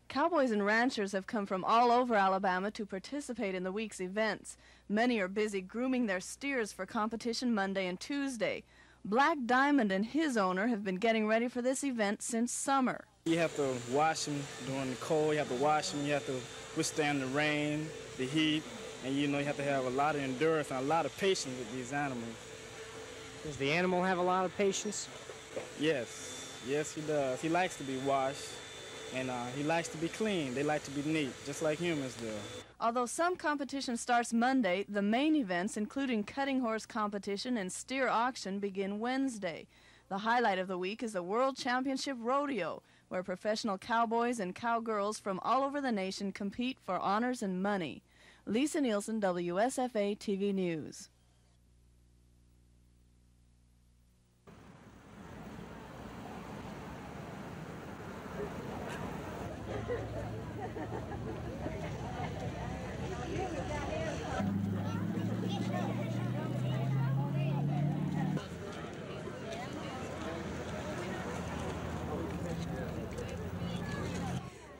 Cowboys and ranchers have come from all over Alabama to participate in the week's events. Many are busy grooming their steers for competition Monday and Tuesday. Black Diamond and his owner have been getting ready for this event since summer. You have to wash them during the cold, you have to wash them, you have to withstand the rain, the heat, and you have to have a lot of endurance and a lot of patience with these animals. Does the animal have a lot of patience? Yes, he does. He likes to be washed, and he likes to be clean. They like to be neat, just like humans do. Although some competition starts Monday, the main events, including cutting horse competition and steer auction, begin Wednesday. The highlight of the week is the World Championship Rodeo, where professional cowboys and cowgirls from all over the nation compete for honors and money. Lisa Nielsen, WSFA TV News.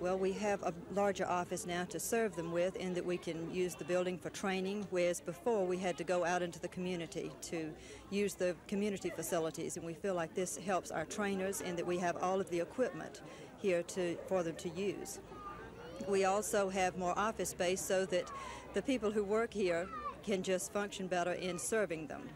Well, we have a larger office now to serve them with, in that we can use the building for training, whereas before we had to go out into the community to use the community facilities, and we feel like this helps our trainers in that we have all of the equipment here for them to use. We also have more office space so that the people who work here can just function better in serving them.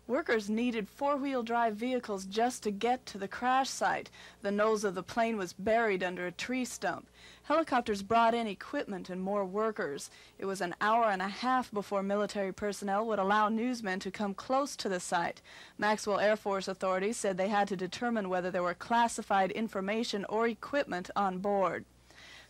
Workers needed four-wheel drive vehicles just to get to the crash site. The nose of the plane was buried under a tree stump. Helicopters brought in equipment and more workers. It was an hour and a half before military personnel would allow newsmen to come close to the site. Maxwell Air Force authorities said they had to determine whether there were classified information or equipment on board.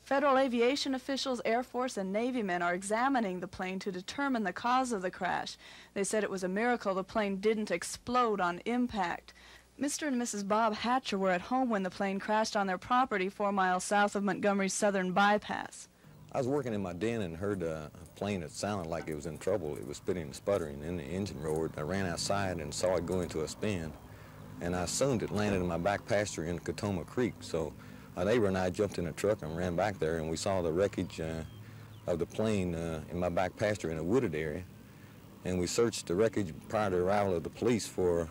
Federal aviation officials, Air Force, and Navy men are examining the plane to determine the cause of the crash. They said it was a miracle the plane didn't explode on impact. Mr. and Mrs. Bob Hatcher were at home when the plane crashed on their property 4 miles south of Montgomery's southern bypass. I was working in my den and heard a plane that sounded like it was in trouble. It was spitting and sputtering, and the engine roared. I ran outside and saw it go into a spin, and I assumed it landed in my back pasture in Catoma Creek. So a neighbor and I jumped in a truck and ran back there, and we saw the wreckage of the plane in my back pasture in a wooded area. And we searched the wreckage prior to the arrival of the police for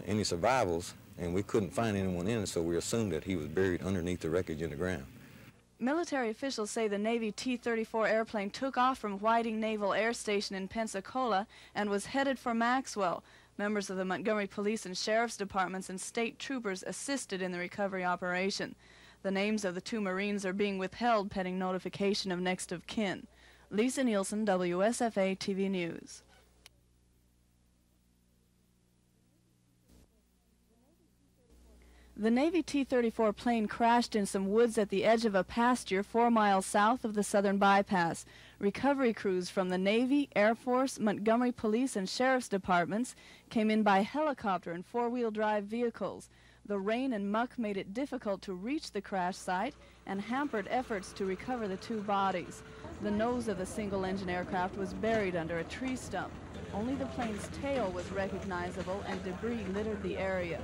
any survivals, and we couldn't find anyone in it, so we assumed that he was buried underneath the wreckage in the ground. Military officials say the Navy T-34 airplane took off from Whiting Naval Air Station in Pensacola and was headed for Maxwell. Members of the Montgomery Police and Sheriff's Departments and state troopers assisted in the recovery operation. The names of the two Marines are being withheld pending notification of next of kin. Lisa Nielsen, WSFA TV News. The Navy T-34 plane crashed in some woods at the edge of a pasture 4 miles south of the southern bypass. Recovery crews from the Navy, Air Force, Montgomery Police, and Sheriff's Departments came in by helicopter and four-wheel drive vehicles. The rain and muck made it difficult to reach the crash site and hampered efforts to recover the two bodies. The nose of the single-engine aircraft was buried under a tree stump. Only the plane's tail was recognizable, and debris littered the area.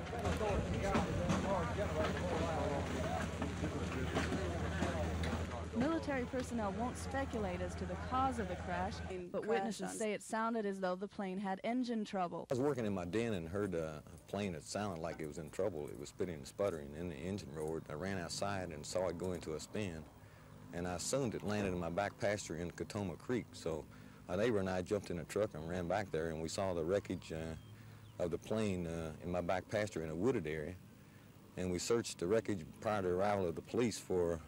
Military personnel won't speculate as to the cause of the crash, but witnesses say it sounded as though the plane had engine trouble. I was working in my den and heard a plane that sounded like it was in trouble. It was spitting and sputtering, and the engine roared. I ran outside and saw it go into a spin, and I assumed it landed in my back pasture in Catoma Creek. So a neighbor and I jumped in a truck and ran back there, and we saw the wreckage of the plane in my back pasture in a wooded area. And we searched the wreckage prior to the arrival of the police for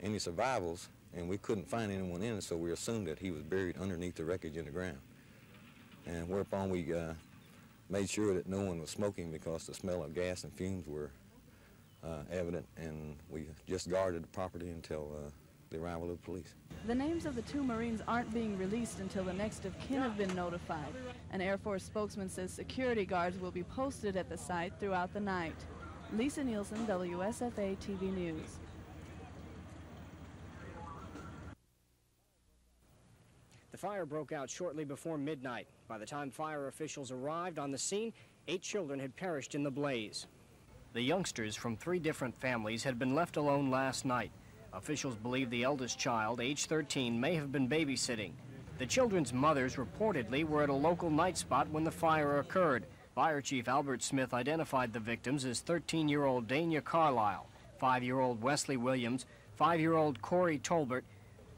any survivals, and we couldn't find anyone in it, so we assumed that he was buried underneath the wreckage in the ground. And whereupon we made sure that no one was smoking because the smell of gas and fumes were evident, and we just guarded the property until the arrival of the police. The names of the two Marines aren't being released until the next of kin have been notified. An Air Force spokesman says security guards will be posted at the site throughout the night. Lisa Nielsen, WSFA TV News. The fire broke out shortly before midnight. By the time fire officials arrived on the scene, 8 children had perished in the blaze. The youngsters from 3 different families had been left alone last night. Officials believe the eldest child, age 13, may have been babysitting. The children's mothers reportedly were at a local night spot when the fire occurred. Fire Chief Albert Smith identified the victims as 13-year-old Dania Carlisle, 5-year-old Wesley Williams, 5-year-old Corey Tolbert,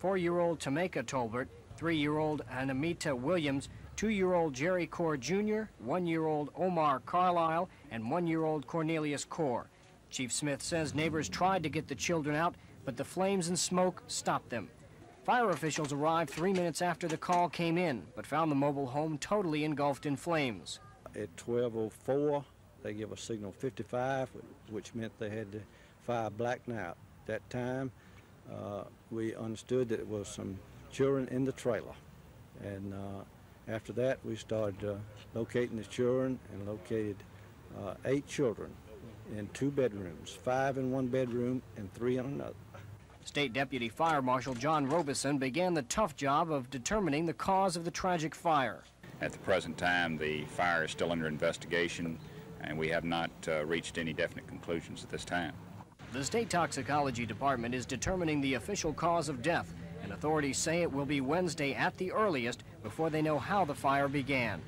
4-year-old Tameka Tolbert, 3-year-old Anamita Williams, 2-year-old Jerry Core Jr., 1-year-old Omar Carlisle, and 1-year-old Cornelius Core. Chief Smith says neighbors tried to get the children out, but the flames and smoke stopped them. Fire officials arrived 3 minutes after the call came in, but found the mobile home totally engulfed in flames. At 12:04, they give a signal 55, which meant they had the fire blacked out. At that time, we understood that it was some children in the trailer. And after that, we started locating the children and located 8 children in 2 bedrooms, 5 in one bedroom and 3 in another. State Deputy Fire Marshal John Robeson began the tough job of determining the cause of the tragic fire. At the present time, the fire is still under investigation, and we have not reached any definite conclusions at this time. The State Toxicology Department is determining the official cause of death, and authorities say it will be Wednesday at the earliest before they know how the fire began.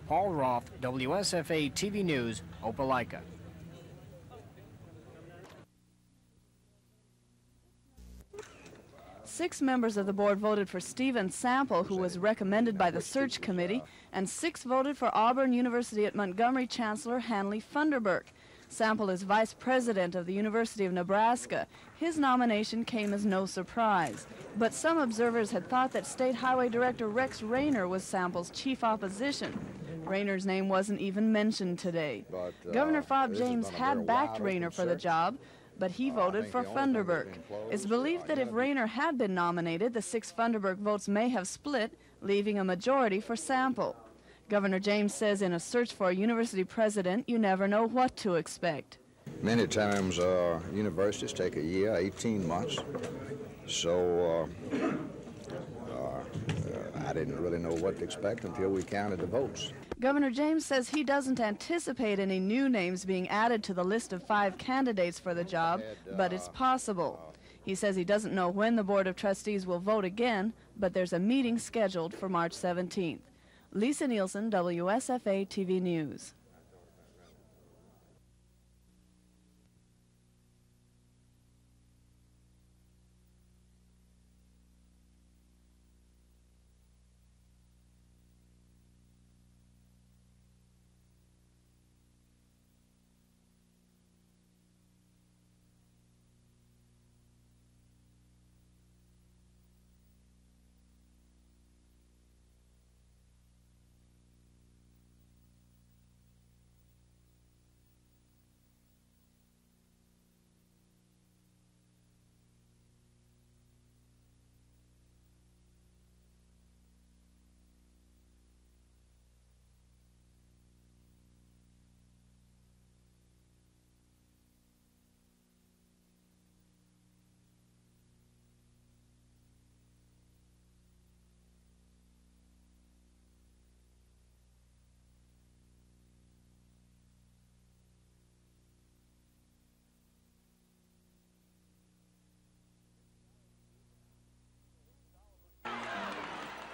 Paul Roth, WSFA TV News, Opelika. Six members of the board voted for Stephen Sample, who was recommended by the search committee, and 6 voted for Auburn University at Montgomery Chancellor Hanley Funderburk. Sample is vice president of the University of Nebraska. His nomination came as no surprise. But some observers had thought that State Highway Director Rex Rayner was Sample's chief opposition. Rayner's name wasn't even mentioned today. Governor Fob James had backed Rayner for the job, but he voted for Funderburk. It's believed that if Rayner had been nominated, the 6 Funderburk votes may have split, leaving a majority for Sample. Governor James says in a search for a university president, you never know what to expect. Many times universities take a year, 18 months, so I didn't really know what to expect until we counted the votes. Governor James says he doesn't anticipate any new names being added to the list of 5 candidates for the job, but it's possible. He says he doesn't know when the Board of Trustees will vote again, but there's a meeting scheduled for March 17th. Lisa Nielsen, WSFA TV News.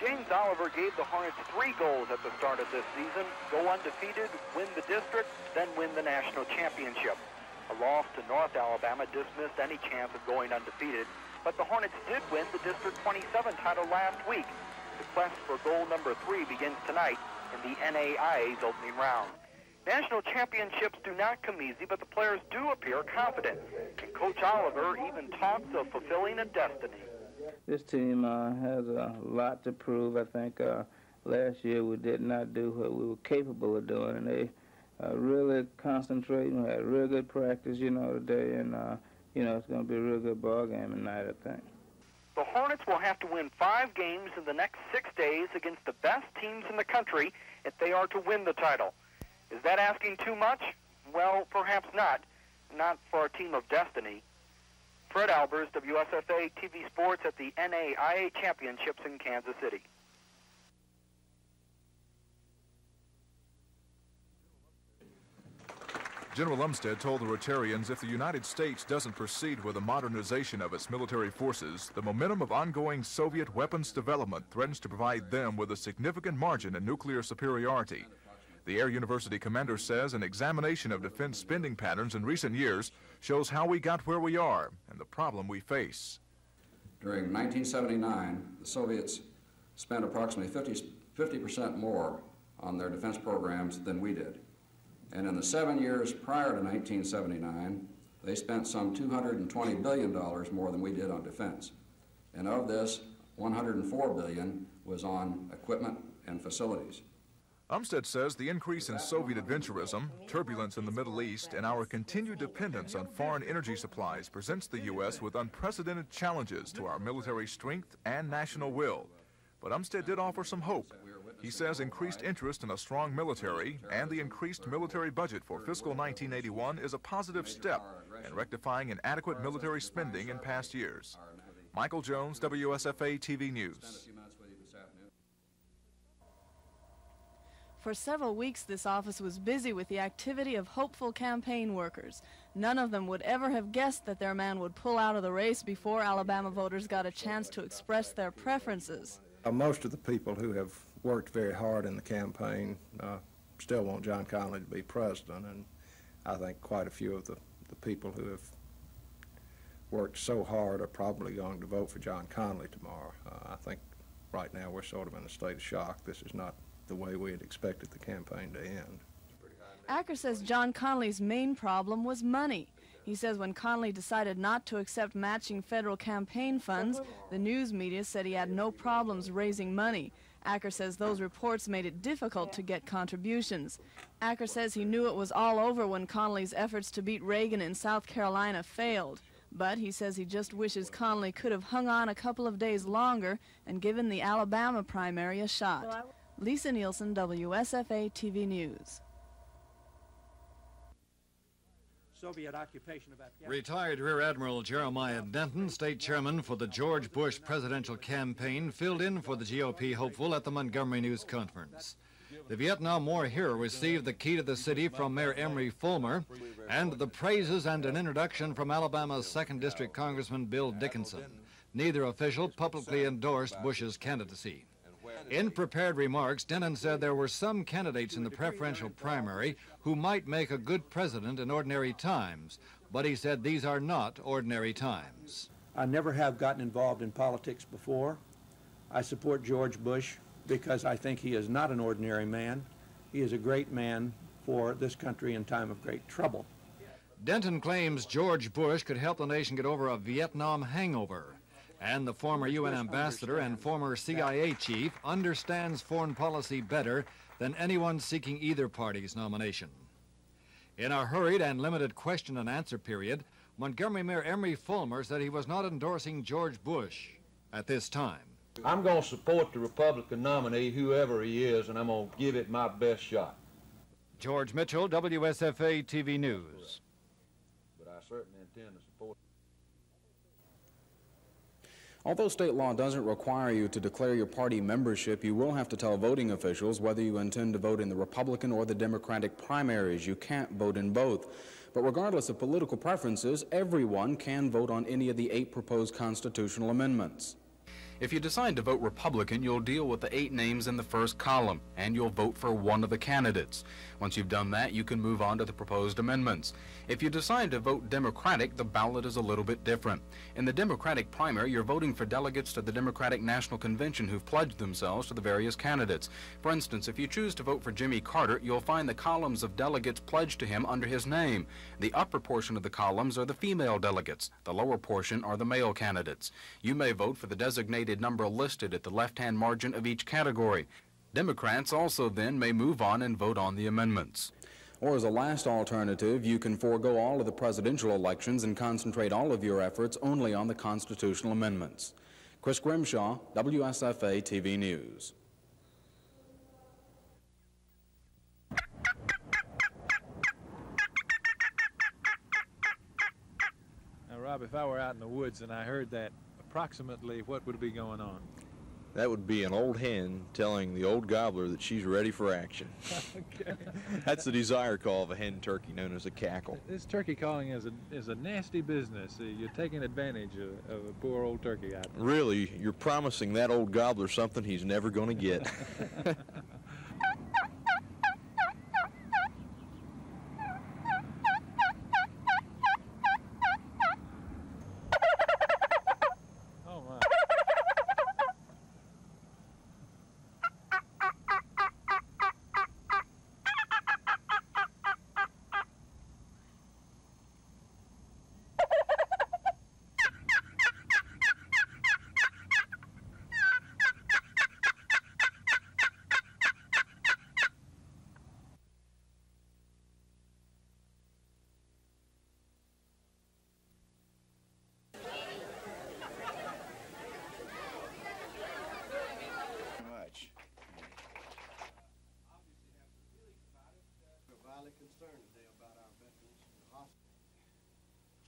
James Oliver gave the Hornets 3 goals at the start of this season: go undefeated, win the district, then win the national championship. A loss to North Alabama dismissed any chance of going undefeated, but the Hornets did win the District 27 title last week. The quest for goal number 3 begins tonight in the NAIA's opening round. National championships do not come easy, but the players do appear confident, and Coach Oliver even talks of fulfilling a destiny. This team has a lot to prove. I think last year we did not do what we were capable of doing, and they really concentrating. We had real good practice, today, and, it's going to be a real good ball game tonight, I think. The Hornets will have to win 5 games in the next 6 days against the best teams in the country if they are to win the title. Is that asking too much? Well, perhaps not. Not for a team of destiny. Fred Albers, WSFA TV Sports at the NAIA Championships in Kansas City. General Umstead told the Rotarians if the United States doesn't proceed with the modernization of its military forces, the momentum of ongoing Soviet weapons development threatens to provide them with a significant margin in nuclear superiority. The Air University commander says an examination of defense spending patterns in recent years shows how we got where we are and the problem we face. During 1979, the Soviets spent approximately 50% more on their defense programs than we did. And in the 7 years prior to 1979, they spent some $220 billion more than we did on defense. And of this, $104 billion was on equipment and facilities. Umstead says the increase in Soviet adventurism, turbulence in the Middle East, and our continued dependence on foreign energy supplies presents the U.S. with unprecedented challenges to our military strength and national will. But Umstead did offer some hope. He says increased interest in a strong military and the increased military budget for fiscal 1981 is a positive step in rectifying inadequate military spending in past years. Michael Jones, WSFA TV News. For several weeks, this office was busy with the activity of hopeful campaign workers. None of them would ever have guessed that their man would pull out of the race before Alabama voters got a chance to express their preferences. Most of the people who have worked very hard in the campaign still want John Connally to be president, and I think quite a few of the people who have worked so hard are probably going to vote for John Connally tomorrow. I think right now we're sort of in a state of shock. This is not the way we had expected the campaign to end. Acker says John Connally's main problem was money. He says when Connally decided not to accept matching federal campaign funds, the news media said he had no problems raising money. Acker says those reports made it difficult to get contributions. Acker says he knew it was all over when Connally's efforts to beat Reagan in South Carolina failed. But he says he just wishes Connally could have hung on a couple of days longer and given the Alabama primary a shot. Lisa Nielsen, WSFA TV News. Soviet occupation of Afghanistan. Retired Rear Admiral Jeremiah Denton, state chairman for the George Bush presidential campaign, filled in for the GOP hopeful at the Montgomery News Conference. The Vietnam War hero received the key to the city from Mayor Emery Fulmer and the praises and an introduction from Alabama's 2nd District Congressman Bill Dickinson. Neither official publicly endorsed Bush's candidacy. In prepared remarks, Denton said there were some candidates in the preferential primary who might make a good president in ordinary times, but he said these are not ordinary times. I never have gotten involved in politics before. I support George Bush because I think he is not an ordinary man. He is a great man for this country in time of great trouble. Denton claims George Bush could help the nation get over a Vietnam hangover. And the former UN ambassador and former CIA chief understands foreign policy better than anyone seeking either party's nomination. In a hurried and limited question and answer period, Montgomery Mayor Emery Fulmer said he was not endorsing George Bush at this time. I'm going to support the Republican nominee, whoever he is, and I'm going to give it my best shot. George Mitchell, WSFA TV News. But I certainly intend to support. Although state law doesn't require you to declare your party membership, you will have to tell voting officials whether you intend to vote in the Republican or the Democratic primaries. You can't vote in both. But regardless of political preferences, everyone can vote on any of the 8 proposed constitutional amendments. If you decide to vote Republican, you'll deal with the 8 names in the first column, and you'll vote for one of the candidates. Once you've done that, you can move on to the proposed amendments. If you decide to vote Democratic, the ballot is a little bit different. In the Democratic primary, you're voting for delegates to the Democratic National Convention who've pledged themselves to the various candidates. For instance, if you choose to vote for Jimmy Carter, you'll find the columns of delegates pledged to him under his name. The upper portion of the columns are the female delegates. The lower portion are the male candidates. You may vote for the designated number listed at the left-hand margin of each category. Democrats also then may move on and vote on the amendments. Or as a last alternative, you can forego all of the presidential elections and concentrate all of your efforts only on the constitutional amendments. Chris Grimshaw, WSFA TV News. Now, Rob, if I were out in the woods and I heard that, approximately what would be going on? That would be an old hen telling the old gobbler that she's ready for action. Okay. That's the desire call of a hen turkey, known as a cackle. This turkey calling is a nasty business. You're taking advantage of a poor old turkey out there. Really, you're promising that old gobbler something he's never going to get.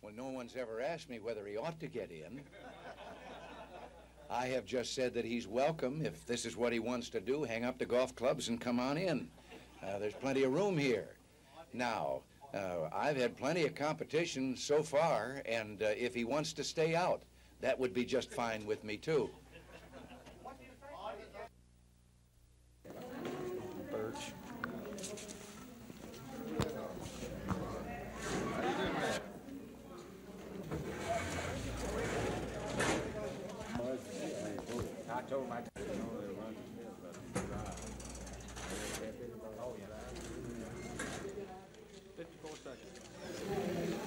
Well, no one's ever asked me whether he ought to get in. I have just said that he's welcome. If this is what he wants to do, hang up the golf clubs and come on in. There's plenty of room here. Now, I've had plenty of competition so far, and if he wants to stay out, that would be just fine with me, too. Birch.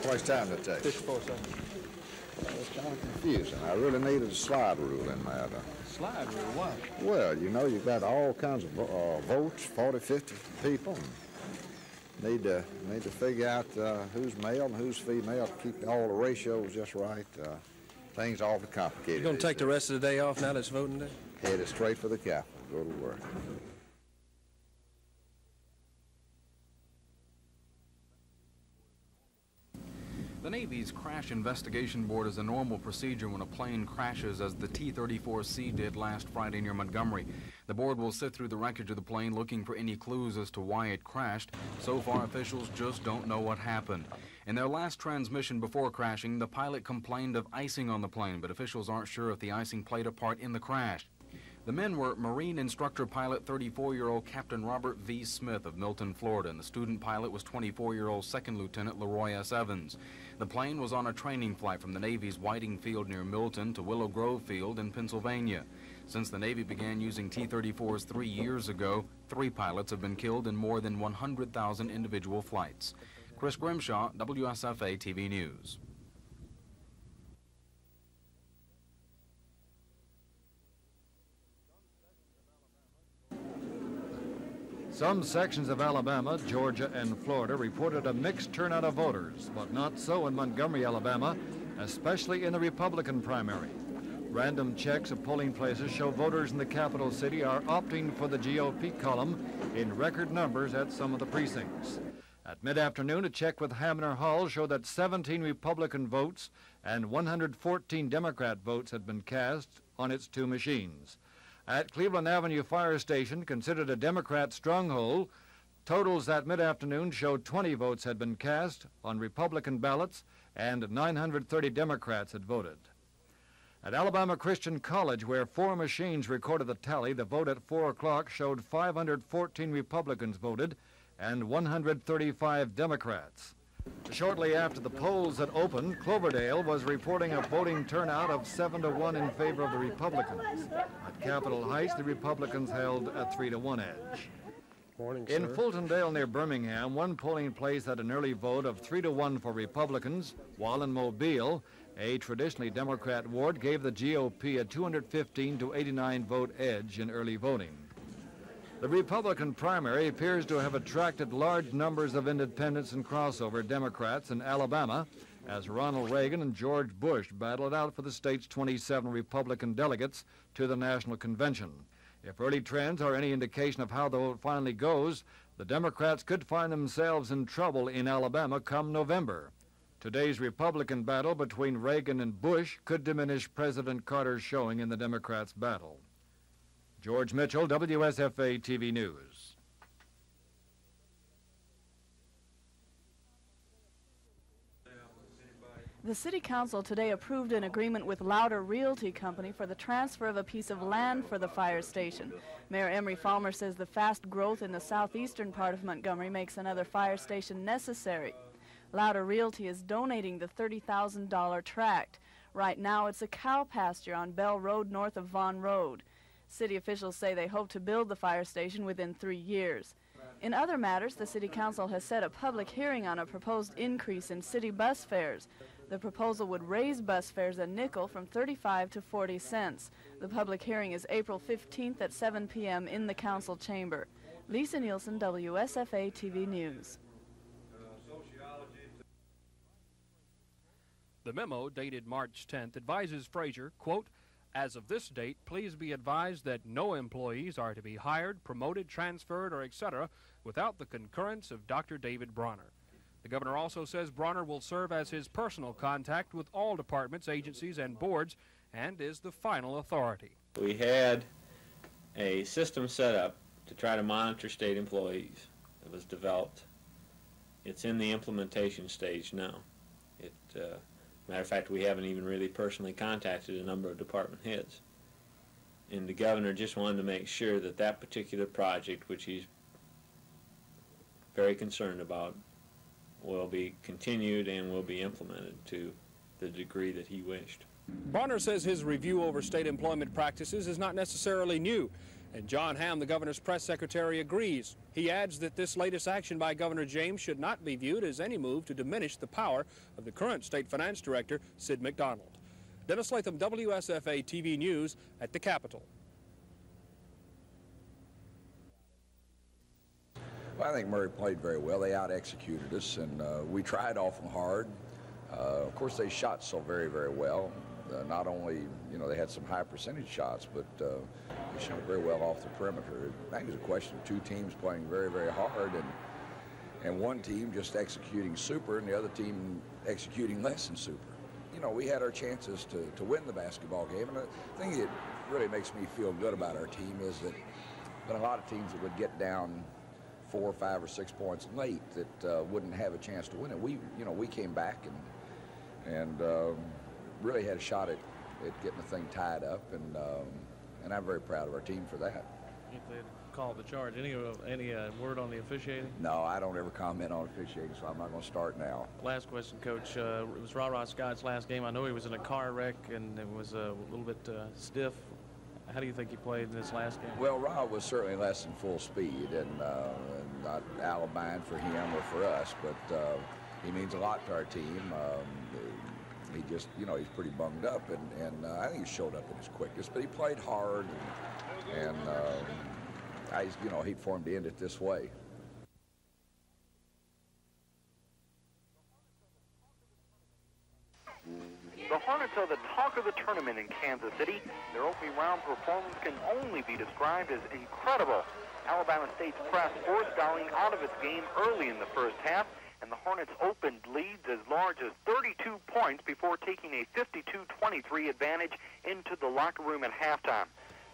How much time did it take? 54 seconds. It's kind of confusing. I really needed a slide rule in that. Slide rule, why? Well, you know, you've got all kinds of votes, 40, 50 people. And need to figure out who's male and who's female to keep all the ratios just right. Things awfully complicated. You going to take the rest of the day off now that it's voting day? Headed straight for the Capitol. Go to work. The Navy's Crash Investigation Board is a normal procedure when a plane crashes, as the T-34C did last Friday near Montgomery. The board will sit through the wreckage of the plane looking for any clues as to why it crashed. So far, officials just don't know what happened. In their last transmission before crashing, the pilot complained of icing on the plane, but officials aren't sure if the icing played a part in the crash. The men were Marine Instructor Pilot 34-year-old Captain Robert V. Smith of Milton, Florida, and the student pilot was 24-year-old Second Lieutenant Leroy S. Evans. The plane was on a training flight from the Navy's Whiting Field near Milton to Willow Grove Field in Pennsylvania. Since the Navy began using T-34s 3 years ago, 3 pilots have been killed in more than 100,000 individual flights. Chris Grimshaw, WSFA TV News. Some sections of Alabama, Georgia, and Florida reported a mixed turnout of voters, but not so in Montgomery, Alabama, especially in the Republican primary. Random checks of polling places show voters in the capital city are opting for the GOP column in record numbers at some of the precincts. At mid-afternoon, a check with Hamner Hall showed that 17 Republican votes and 114 Democrat votes had been cast on its 2 machines. At Cleveland Avenue Fire Station, considered a Democrat stronghold, totals at mid-afternoon showed 20 votes had been cast on Republican ballots and 930 Democrats had voted. At Alabama Christian College, where 4 machines recorded the tally, the vote at 4 o'clock showed 514 Republicans voted and 135 Democrats. Shortly after the polls had opened, Cloverdale was reporting a voting turnout of 7-1 in favor of the Republicans. At Capitol Heights, the Republicans held a 3-1 edge. Morning, in sir. Fultondale near Birmingham, one polling place had an early vote of 3-1 for Republicans, while in Mobile, a traditionally Democrat ward, gave the GOP a 215-89 vote edge in early voting. The Republican primary appears to have attracted large numbers of independents and crossover Democrats in Alabama as Ronald Reagan and George Bush battled it out for the state's 27 Republican delegates to the National Convention. If early trends are any indication of how the vote finally goes, the Democrats could find themselves in trouble in Alabama come November. Today's Republican battle between Reagan and Bush could diminish President Carter's showing in the Democrats' battle. George Mitchell, WSFA TV News. The City Council today approved an agreement with Louder Realty Company for the transfer of a piece of land for the fire station. Mayor Emery Falmer says the fast growth in the southeastern part of Montgomery makes another fire station necessary. Louder Realty is donating the $30,000 tract. Right now it's a cow pasture on Bell Road north of Vaughan Road. City officials say they hope to build the fire station within 3 years. In other matters, the City Council has set a public hearing on a proposed increase in city bus fares. The proposal would raise bus fares a nickel from 35 to 40 cents. The public hearing is April 15th at 7 p.m. in the council chamber. Lisa Nielsen, WSFA TV News. The memo, dated March 10th, advises Frazier, quote, "As of this date, please be advised that no employees are to be hired, promoted, transferred, or etc. without the concurrence of Dr. David Bronner." The governor also says Bronner will serve as his personal contact with all departments, agencies, and boards, and is the final authority. We had a system set up to try to monitor state employees. It was developed. It's in the implementation stage now. Matter of fact, we haven't even really personally contacted a number of department heads. And the governor just wanted to make sure that that particular project, which he's very concerned about, will be continued and will be implemented to the degree that he wished. Bronner says his review over state employment practices is not necessarily new, and John Hamm, the governor's press secretary, agrees. He adds that this latest action by Governor James should not be viewed as any move to diminish the power of the current state finance director, Sid McDonald. Dennis Latham, WSFA TV News at the Capitol. Well, I think Murray played very well. They out-executed us, and we tried awful hard. Of course, they shot so very, very well. Not only, you know, they had some high percentage shots, but they shot very well off the perimeter. I think it was a question of two teams playing very, very hard, and one team just executing super, and the other team executing less than super. You know, we had our chances to win the basketball game, and the thing that really makes me feel good about our team is that a lot of teams that would get down 4, 5, or 6 points late that wouldn't have a chance to win it. We came back and really had a shot at getting the thing tied up, and I'm very proud of our team for that. If they called the charge, any word on the officiating? No, I don't ever comment on officiating, so I'm not going to start now. Last question, Coach. It was Ra Scott's last game. I know he was in a car wreck and it was a little bit stiff. How do you think he played in this last game? Well, Ra was certainly less than full speed, and not alibine for him or for us, but he means a lot to our team. He just, you know, he's pretty bunged up, and I think he showed up in his quickness, but he played hard, and I, you know, hate for him to end it this way. The Hornets are the talk of the tournament in Kansas City. Their opening round performance can only be described as incredible. Alabama State's press forced Darling out of its game early in the first half, and the Hornets opened leads as large as 32 points before taking a 52-23 advantage into the locker room at halftime.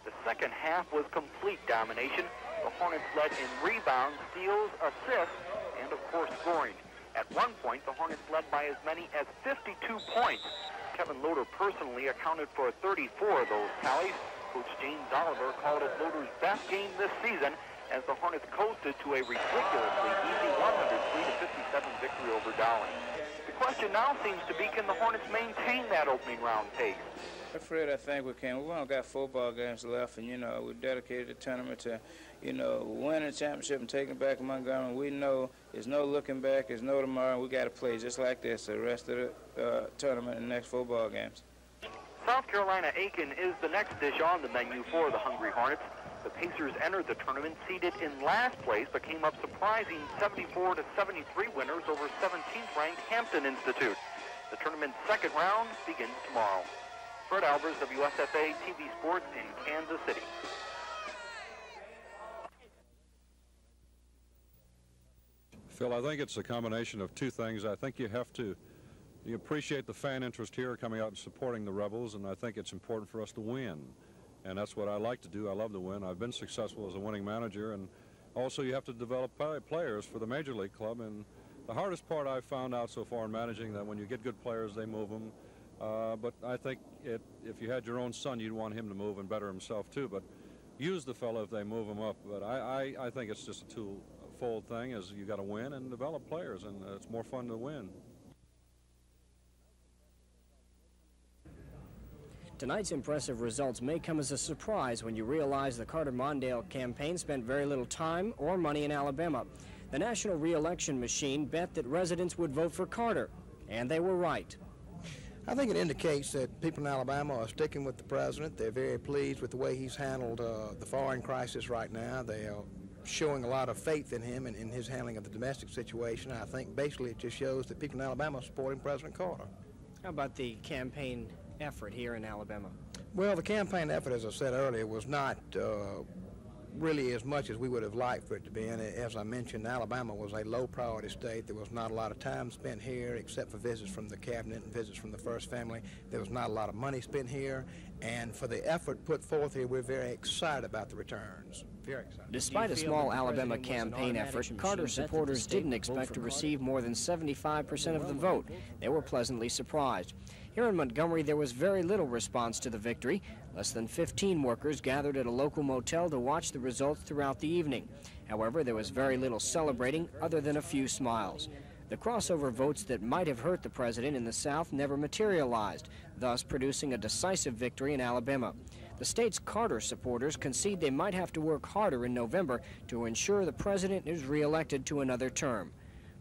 The second half was complete domination. The Hornets led in rebounds, steals, assists, and of course scoring. At one point, the Hornets led by as many as 52 points. Kevin Loader personally accounted for 34 of those tallies. Coach James Oliver called it Loader's best game this season as the Hornets coasted to a ridiculously easy 103-57 victory over Dowling. The question now seems to be, can the Hornets maintain that opening round pace? Fred, I think we can. We've only got football games left, and, you know, we dedicated the tournament to, you know, winning the championship and taking it back to Montgomery. We know there's no looking back, there's no tomorrow, and we got to play just like this the rest of the tournament and the next football games. South Carolina-Aiken is the next dish on the menu for the Hungry Hornets. The Pacers entered the tournament seeded in last place, but came up surprising 74-73 winners over 17th-ranked Hampton Institute. The tournament's second round begins tomorrow. Fred Albers, WSFA TV Sports in Kansas City. Phil, I think it's a combination of two things. I think you appreciate the fan interest here coming out and supporting the Rebels, and I think it's important for us to win. and that's what I like to do. I love to win. I've been successful as a winning manager, and also you have to develop players for the Major League club. And the hardest part I've found out so far in managing, that when you get good players, they move them. But I think if you had your own son, you'd want him to move and better himself too. But use the fellow if they move him up. But I think it's just a twofold thing, is you got to win and develop players, and it's more fun to win. Tonight's impressive results may come as a surprise when you realize the Carter-Mondale campaign spent very little time or money in Alabama. The national re-election machine bet that residents would vote for Carter, and they were right. I think it indicates that people in Alabama are sticking with the president. They're very pleased with the way he's handled the foreign crisis right now. They are showing a lot of faith in him and in his handling of the domestic situation. I think basically it just shows that people in Alabama are supporting President Carter. How about the campaign effort here in Alabama? Well, the campaign effort, as I said earlier, was not really as much as we would have liked for it to be. And as I mentioned, Alabama was a low-priority state. There was not a lot of time spent here, except for visits from the cabinet and visits from the First Family. There was not a lot of money spent here. And for the effort put forth here, we're very excited about the returns. Very excited. Despite a small Alabama campaign effort, Carter supporters didn't expect to receive more than 75% of the vote. They were pleasantly surprised. Here in Montgomery, there was very little response to the victory. Less than 15 workers gathered at a local motel to watch the results throughout the evening. However, there was very little celebrating other than a few smiles. The crossover votes that might have hurt the president in the South never materialized, thus producing a decisive victory in Alabama. The state's Carter supporters concede they might have to work harder in November to ensure the president is reelected to another term.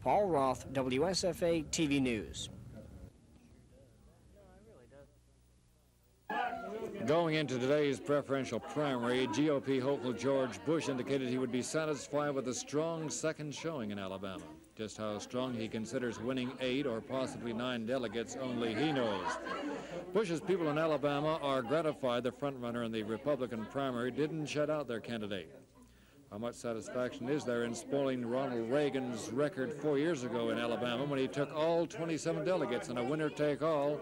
Paul Roth, WSFA TV News. Going into today's preferential primary, GOP hopeful George Bush indicated he would be satisfied with a strong second showing in Alabama. Just how strong he considers winning 8 or possibly 9 delegates, only he knows. Bush's people in Alabama are gratified the frontrunner in the Republican primary didn't shut out their candidate. How much satisfaction is there in spoiling Ronald Reagan's record 4 years ago in Alabama when he took all 27 delegates in a winner-take-all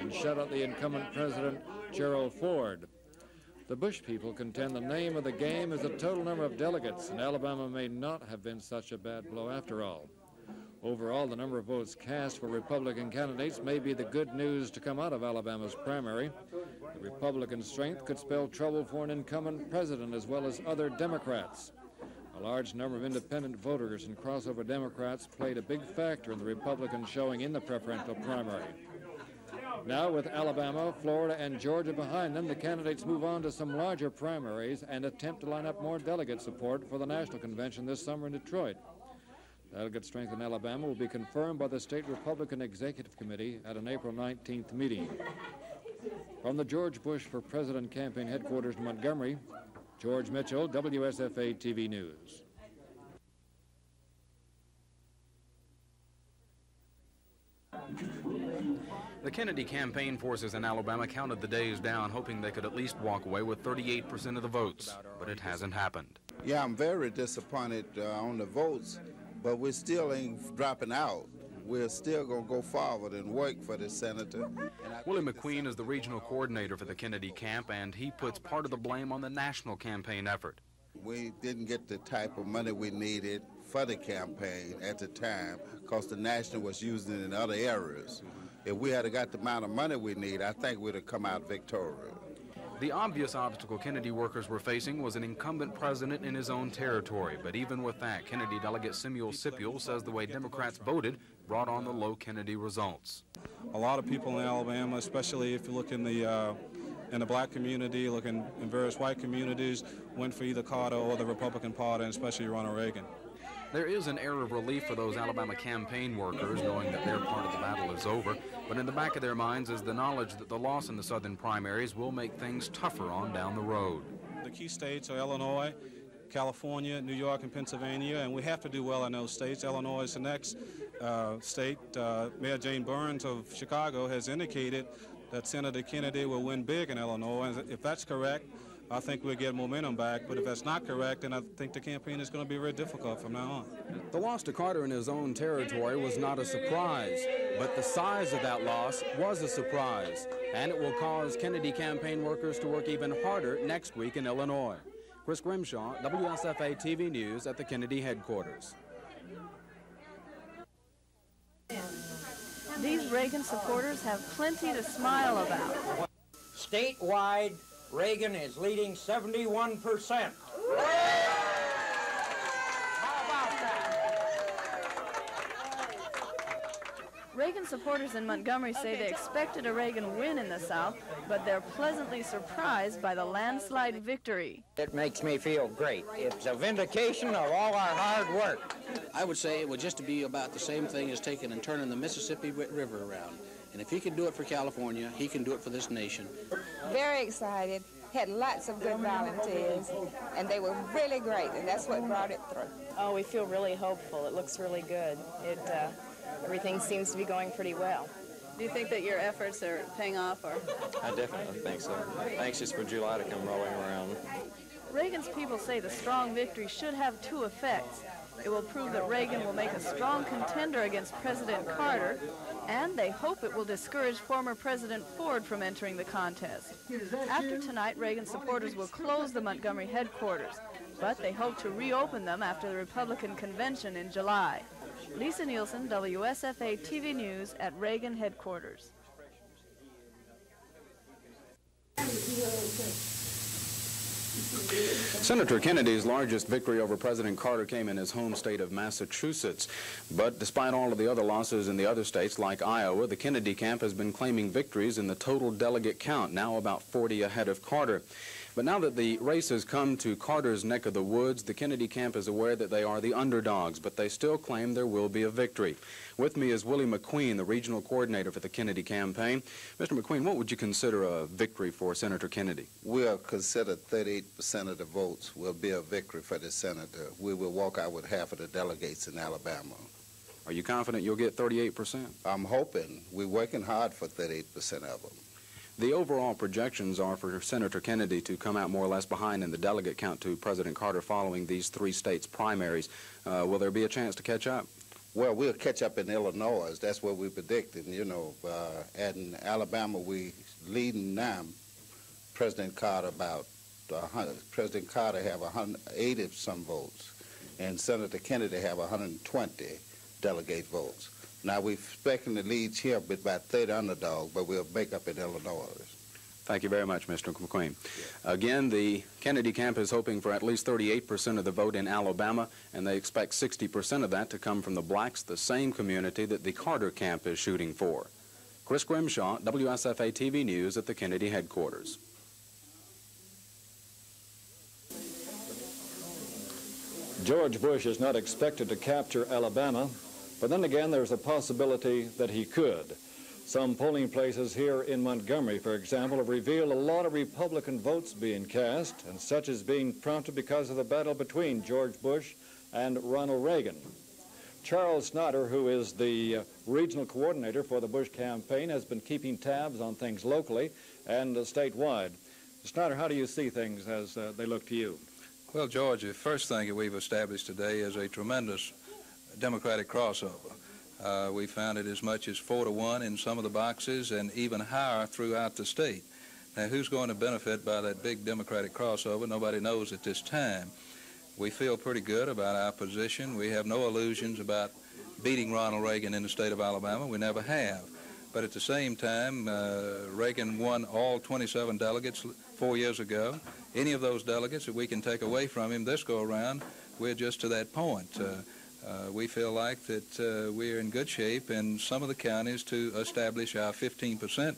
and shut out the incumbent President Gerald Ford? The Bush people contend the name of the game is the total number of delegates, and Alabama may not have been such a bad blow after all. Overall, the number of votes cast for Republican candidates may be the good news to come out of Alabama's primary. The Republican strength could spell trouble for an incumbent president as well as other Democrats. A large number of independent voters and crossover Democrats played a big factor in the Republican showing in the preferential primary. Now, with Alabama, Florida, and Georgia behind them, the candidates move on to some larger primaries and attempt to line up more delegate support for the national convention this summer in Detroit. Delegate strength in Alabama will be confirmed by the state Republican Executive Committee at an April 19th meeting. From the George Bush for President campaign headquarters in Montgomery, George Mitchell, WSFA TV News. The Kennedy campaign forces in Alabama counted the days down, hoping they could at least walk away with 38% of the votes, but it hasn't happened. Yeah, I'm very disappointed on the votes, but we still ain't dropping out. We're still going to go forward and work for the senator. Willie McQueen is the regional coordinator for the Kennedy camp, and he puts part of the blame on the national campaign effort. We didn't get the type of money we needed for the campaign at the time because the national was using it in other areas. If we had got the amount of money we need, I think we'd have come out victorious. The obvious obstacle Kennedy workers were facing was an incumbent president in his own territory. But even with that, Kennedy delegate Samuel Sipiel says the way Democrats voted brought on the low Kennedy results. A lot of people in Alabama, especially if you look in the black community, look in various white communities, went for either Carter or the Republican Party, and especially Ronald Reagan. There is an air of relief for those Alabama campaign workers, knowing that their part of the battle is over, but in the back of their minds is the knowledge that the loss in the southern primaries will make things tougher on down the road. The key states are Illinois, California, New York, and Pennsylvania, and we have to do well in those states. Illinois is the next state. Mayor Jane Burns of Chicago has indicated that Senator Kennedy will win big in Illinois, and if that's correct, I think we'll get momentum back. But if that's not correct, then I think the campaign is going to be very difficult from now on. The loss to Carter in his own territory was not a surprise, but the size of that loss was a surprise, and it will cause Kennedy campaign workers to work even harder next week in Illinois. Chris Grimshaw, WSFA TV News at the Kennedy headquarters. These Reagan supporters have plenty to smile about. Statewide, Reagan is leading 71%. Reagan supporters in Montgomery say they expected a Reagan win in the South, but they're pleasantly surprised by the landslide victory. It makes me feel great. It's a vindication of all our hard work. I would say it would just be about the same thing as taking and turning the Mississippi River around. And if he can do it for California, he can do it for this nation. Very excited. Had lots of good volunteers, and they were really great, and that's what brought it through. Oh, we feel really hopeful. It looks really good. Everything seems to be going pretty well. Do you think that your efforts are paying off? Or? I definitely think so. Anxious for July to come rolling around. Reagan's people say the strong victory should have two effects. It will prove that Reagan will make a strong contender against President Carter, and they hope it will discourage former President Ford from entering the contest. After tonight, Reagan supporters will close the Montgomery headquarters, but they hope to reopen them after the Republican convention in July. Lisa Nielsen, WSFA TV News at Reagan headquarters. Senator Kennedy's largest victory over President Carter came in his home state of Massachusetts. But despite all of the other losses in the other states like Iowa, the Kennedy camp has been claiming victories in the total delegate count, now about 40 ahead of Carter. But now that the race has come to Carter's neck of the woods, the Kennedy camp is aware that they are the underdogs, but they still claim there will be a victory. With me is Willie McQueen, the regional coordinator for the Kennedy campaign. Mr. McQueen, what would you consider a victory for Senator Kennedy? We'll consider 38% of the votes will be a victory for the senator. We will walk out with half of the delegates in Alabama. Are you confident you'll get 38%? I'm hoping. We're working hard for 38% of them. The overall projections are for Senator Kennedy to come out more or less behind in the delegate count to President Carter following these three states' primaries. Will there be a chance to catch up? Well, we'll catch up in Illinois. That's what we're predicting, you know. In Alabama, we leading now President Carter about President Carter have 180 some votes, and Senator Kennedy have 120 delegate votes. Now, we're expecting to lead here with about 30 underdogs, but we'll make up in Illinois. Thank you very much, Mr. McQueen. Again, the Kennedy camp is hoping for at least 38% of the vote in Alabama, and they expect 60% of that to come from the blacks, the same community that the Carter camp is shooting for. Chris Grimshaw, WSFA TV News at the Kennedy headquarters. George Bush is not expected to capture Alabama, but then again, there's a possibility that he could. Some polling places here in Montgomery, for example, have revealed a lot of Republican votes being cast, and such is being prompted because of the battle between George Bush and Ronald Reagan. Charles Snyder, who is the regional coordinator for the Bush campaign, has been keeping tabs on things locally and statewide. Snyder, how do you see things as they look to you? Well, George, the first thing that we've established today is a tremendous Democratic crossover. We found it as much as 4-1 in some of the boxes and even higher throughout the state. Now, who's going to benefit by that big Democratic crossover? Nobody knows at this time. We feel pretty good about our position. We have no illusions about beating Ronald Reagan in the state of Alabama. We never have. But at the same time, Reagan won all 27 delegates 4 years ago. Any of those delegates that we can take away from him this go-around, we're just to that point. We feel like that we're in good shape in some of the counties to establish our 15%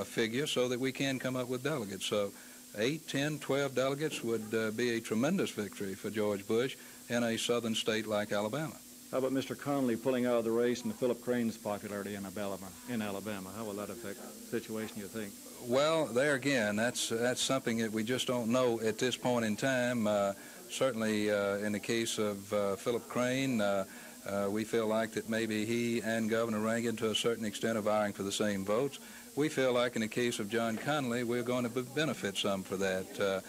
figure so that we can come up with delegates. So 8, 10, 12 delegates would be a tremendous victory for George Bush in a southern state like Alabama. How about Mr. Connolly pulling out of the race and Philip Crane's popularity in Alabama? How will that affect the situation, you think? Well, there again, that's something that we just don't know at this point in time. Certainly, in the case of Philip Crane, we feel like that maybe he and Governor Reagan, to a certain extent, are vying for the same votes. we feel like in the case of John Connolly, we're going to benefit some for that.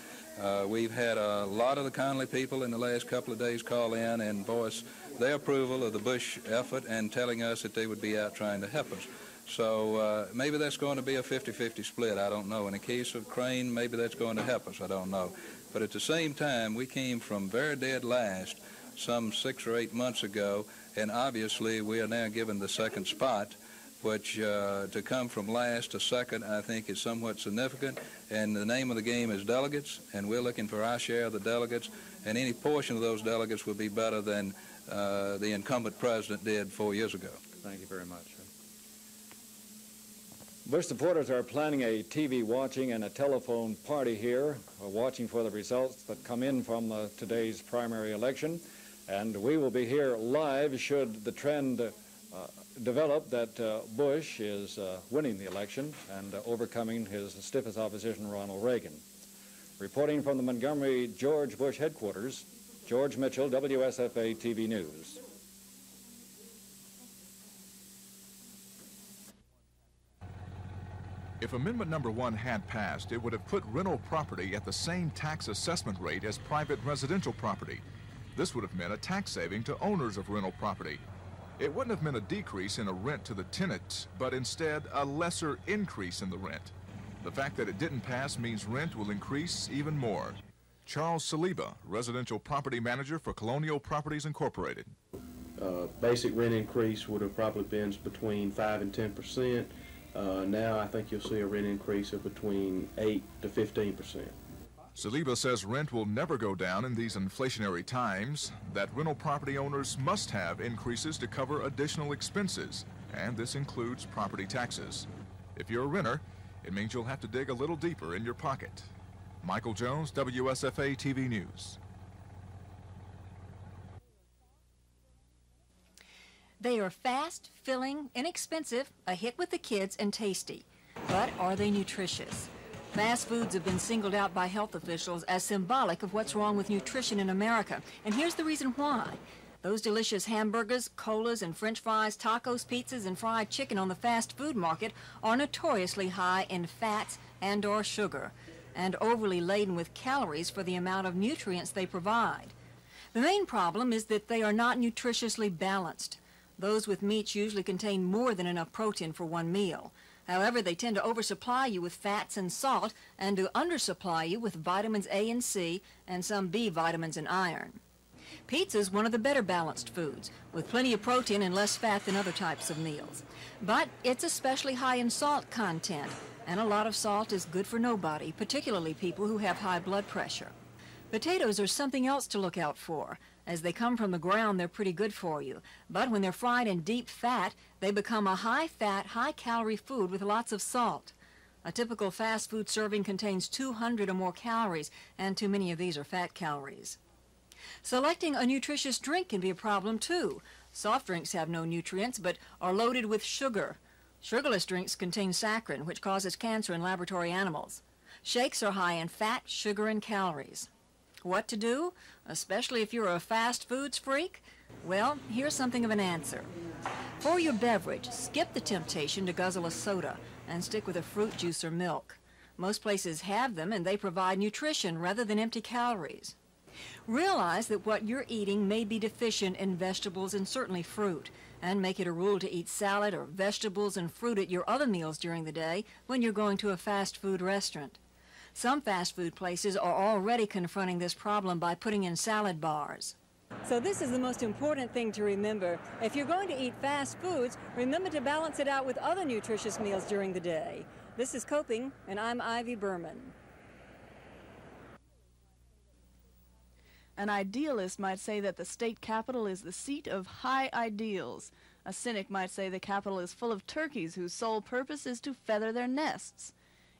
We've had a lot of the Connolly people in the last couple of days call in and voice their approval of the Bush effort and telling us that they would be out trying to help us. So maybe that's going to be a 50-50 split. I don't know. In the case of Crane, maybe that's going to help us. I don't know. But at the same time, we came from very dead last some 6 or 8 months ago, and obviously we are now given the second spot, which to come from last to second, I think is somewhat significant. And the name of the game is delegates, and we're looking for our share of the delegates, and any portion of those delegates will be better than the incumbent president did 4 years ago. Thank you very much. Bush supporters are planning a TV watching and a telephone party here, watching for the results that come in from today's primary election. And we will be here live should the trend develop that Bush is winning the election and overcoming his stiffest opposition, Ronald Reagan. Reporting from the Montgomery George Bush headquarters, George Mitchell, WSFA TV News. If Amendment Number 1 had passed, it would have put rental property at the same tax assessment rate as private residential property. This would have meant a tax saving to owners of rental property. It wouldn't have meant a decrease in a rent to the tenant, but instead a lesser increase in the rent. The fact that it didn't pass means rent will increase even more. Charles Saliba, residential property manager for Colonial Properties Incorporated. Basic rent increase would have probably been between 5 and 10%. Now I think you'll see a rent increase of between 8 to 15%. Saliba says rent will never go down in these inflationary times, that rental property owners must have increases to cover additional expenses, and this includes property taxes. If you're a renter, it means you'll have to dig a little deeper in your pocket. Michael Jones, WSFA TV News. They are fast, filling, inexpensive, a hit with the kids, and tasty. But are they nutritious? Fast foods have been singled out by health officials as symbolic of what's wrong with nutrition in America. And here's the reason why. Those delicious hamburgers, colas, and french fries, tacos, pizzas, and fried chicken on the fast food market are notoriously high in fats and/or sugar, and overly laden with calories for the amount of nutrients they provide. The main problem is that they are not nutritiously balanced. Those with meats usually contain more than enough protein for one meal. However, they tend to oversupply you with fats and salt and to undersupply you with vitamins A and C and some B vitamins and iron. Pizza is one of the better balanced foods, with plenty of protein and less fat than other types of meals. But it's especially high in salt content, and a lot of salt is good for nobody, particularly people who have high blood pressure. Potatoes are something else to look out for. As they come from the ground, they're pretty good for you. But when they're fried in deep fat, they become a high-fat, high-calorie food with lots of salt. A typical fast food serving contains 200 or more calories, and too many of these are fat calories. Selecting a nutritious drink can be a problem, too. Soft drinks have no nutrients, but are loaded with sugar. Sugarless drinks contain saccharin, which causes cancer in laboratory animals. Shakes are high in fat, sugar, and calories. What to do, especially if you're a fast foods freak? Well, here's something of an answer. For your beverage, skip the temptation to guzzle a soda and stick with a fruit juice or milk. Most places have them, and they provide nutrition rather than empty calories. Realize that what you're eating may be deficient in vegetables and certainly fruit, and make it a rule to eat salad or vegetables and fruit at your other meals during the day when you're going to a fast food restaurant. Some fast food places are already confronting this problem by putting in salad bars. So this is the most important thing to remember. If you're going to eat fast foods, remember to balance it out with other nutritious meals during the day. This is Coping, and I'm Ivy Berman. An idealist might say that the state capitol is the seat of high ideals. A cynic might say the capitol is full of turkeys whose sole purpose is to feather their nests.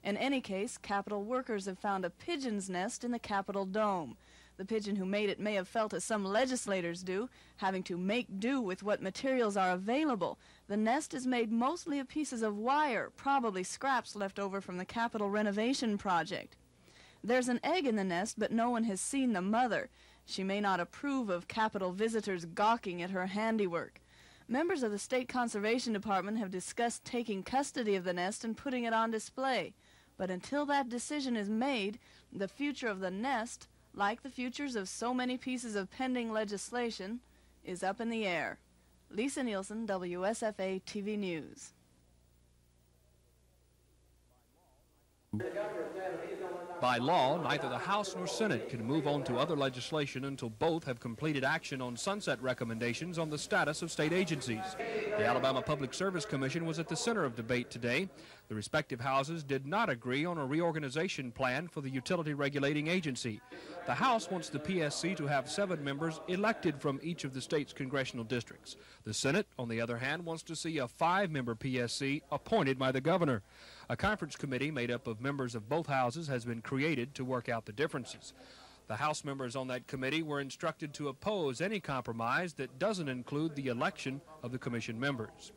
In any case, Capitol workers have found a pigeon's nest in the Capitol dome. The pigeon who made it may have felt as some legislators do, having to make do with what materials are available. The nest is made mostly of pieces of wire, probably scraps left over from the Capitol renovation project. There's an egg in the nest, but no one has seen the mother. She may not approve of Capitol visitors gawking at her handiwork. Members of the State Conservation Department have discussed taking custody of the nest and putting it on display. But until that decision is made, the future of the nest, like the futures of so many pieces of pending legislation, is up in the air. Lisa Nielsen, WSFA TV News. By law, neither the House nor Senate can move on to other legislation until both have completed action on sunset recommendations on the status of state agencies. The Alabama Public Service Commission was at the center of debate today. The respective houses did not agree on a reorganization plan for the utility regulating agency. The House wants the PSC to have 7 members elected from each of the state's congressional districts. The Senate, on the other hand, wants to see a 5-member PSC appointed by the governor. A conference committee made up of members of both houses has been created to work out the differences. The House members on that committee were instructed to oppose any compromise that doesn't include the election of the commission members.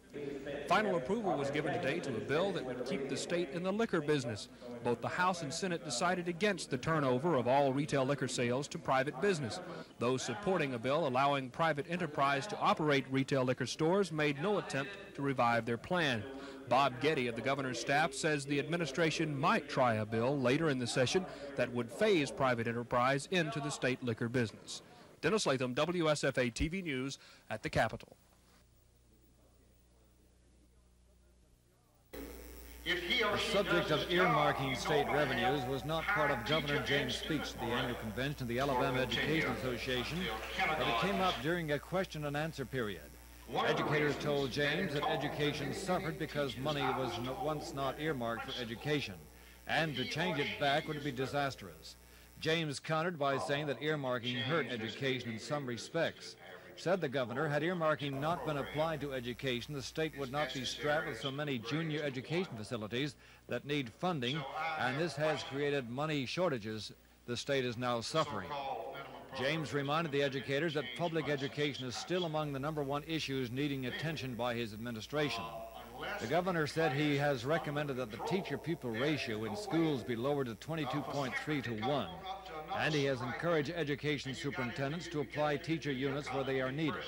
Final approval was given today to a bill that would keep the state in the liquor business. Both the House and Senate decided against the turnover of all retail liquor sales to private business. Those supporting a bill allowing private enterprise to operate retail liquor stores made no attempt to revive their plan. Bob Getty of the governor's staff says the administration might try a bill later in the session that would phase private enterprise into the state liquor business. Dennis Latham, WSFA TV News at the Capitol. The subject of earmarking state revenues was not part of Governor James' speech at the annual convention of the Alabama Education Association, but it came up during a question and answer period. Educators told James that education suffered because money was once not earmarked for education, and to change it back would be disastrous. James countered by saying that earmarking hurt education in some respects. Said the governor, had earmarking not been applied to education, the state would not be strapped with so many junior education facilities that need funding, and this has created money shortages the state is now suffering. James reminded the educators that public education is still among the #1 issues needing attention by his administration. The governor said he has recommended that the teacher-pupil ratio in schools be lowered to 22.3 to 1, and he has encouraged education superintendents to apply teacher units where they are needed.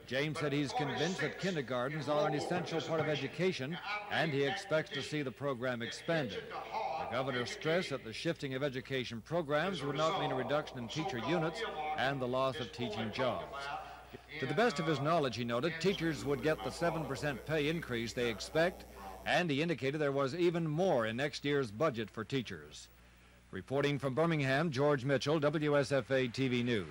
James said he's convinced that kindergartens are an essential part of education, and he expects to see the program expanded. The governor stressed that the shifting of education programs would not mean a reduction in teacher units and the loss of teaching jobs. To the best of his knowledge, he noted, teachers would get the 7% pay increase they expect, and he indicated there was even more in next year's budget for teachers. Reporting from Birmingham, George Mitchell, WSFA TV News.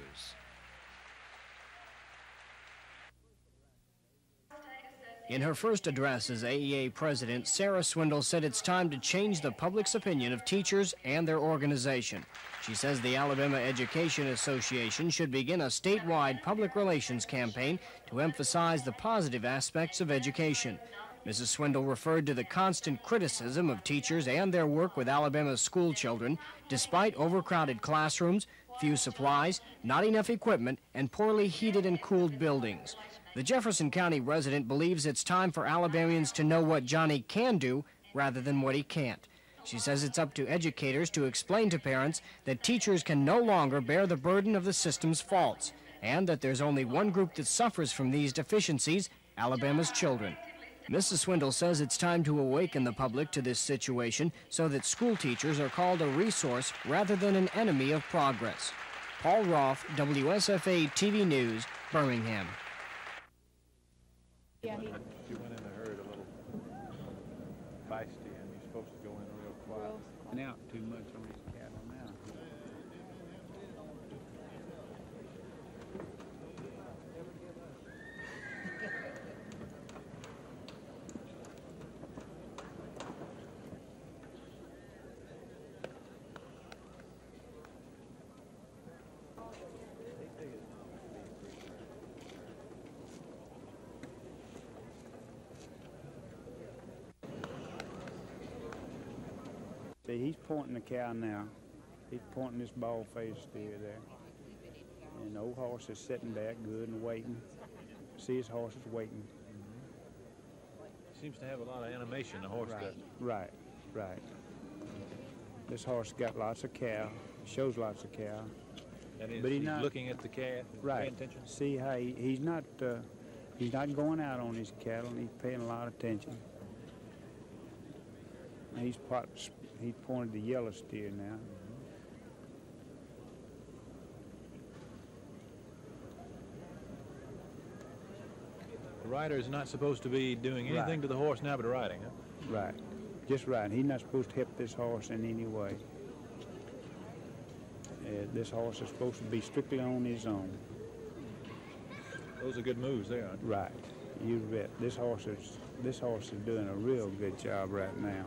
In her first address as AEA president, Sarah Swindle said it's time to change the public's opinion of teachers and their organization. She says the Alabama Education Association should begin a statewide public relations campaign to emphasize the positive aspects of education. Mrs. Swindle referred to the constant criticism of teachers and their work with Alabama's school children, despite overcrowded classrooms, few supplies, not enough equipment, and poorly heated and cooled buildings. The Jefferson County resident believes it's time for Alabamians to know what Johnny can do rather than what he can't. She says it's up to educators to explain to parents that teachers can no longer bear the burden of the system's faults, and that there's only one group that suffers from these deficiencies, Alabama's children. Mrs. Swindle says it's time to awaken the public to this situation so that school teachers are called a resource rather than an enemy of progress. Paul Roth, WSFA TV News, Birmingham. Yeah, he went in a hurry, a little feisty, and you're supposed to go in real quiet. And out too much on his cattle now. See, he's pointing the cow now. He's pointing this bald-faced steer there. And the old horse is sitting back good and waiting. See, his horse is waiting. Seems to have a lot of animation, the horse does. Right. This horse got lots of cow, shows lots of cow. That is, but he's not looking at the calf, right. paying attention. See how he's not He's not going out on his cattle, and he's paying a lot of attention. He's pointed the yellow steer now. The rider is not supposed to be doing anything to the horse now but riding, huh? Right. Just riding. He's not supposed to help this horse in any way. This horse is supposed to be strictly on his own. Those are good moves there, aren't they? Right. You bet. This horse is doing a real good job right now.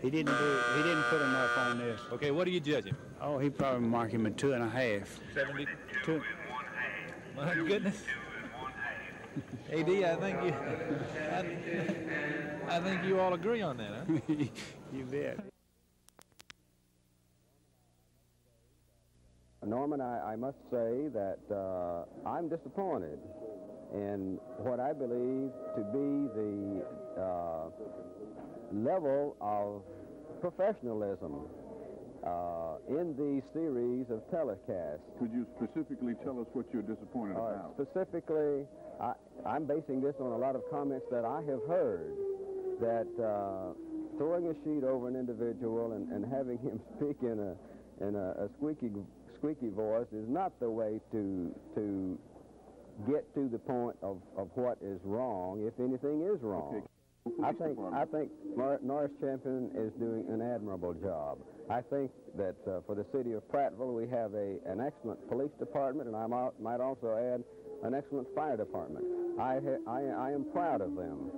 He didn't put enough on this. Okay, what do you judge him? Oh, he probably mark him at 2.5. 72. My goodness. AD, I think you all agree on that, huh? You bet. Norman, I must say that I'm disappointed in what I believe to be the level of professionalism in the series of telecasts. Could you specifically tell us what you're disappointed about? Specifically, I'm basing this on a lot of comments that I have heard, that throwing a sheet over an individual and having him speak in a squeaky voice is not the way to get to the point of what is wrong, if anything is wrong. Okay. I think Norris Champion is doing an admirable job. I think that for the city of Prattville we have an excellent police department, and I might also add an excellent fire department. I am proud of them.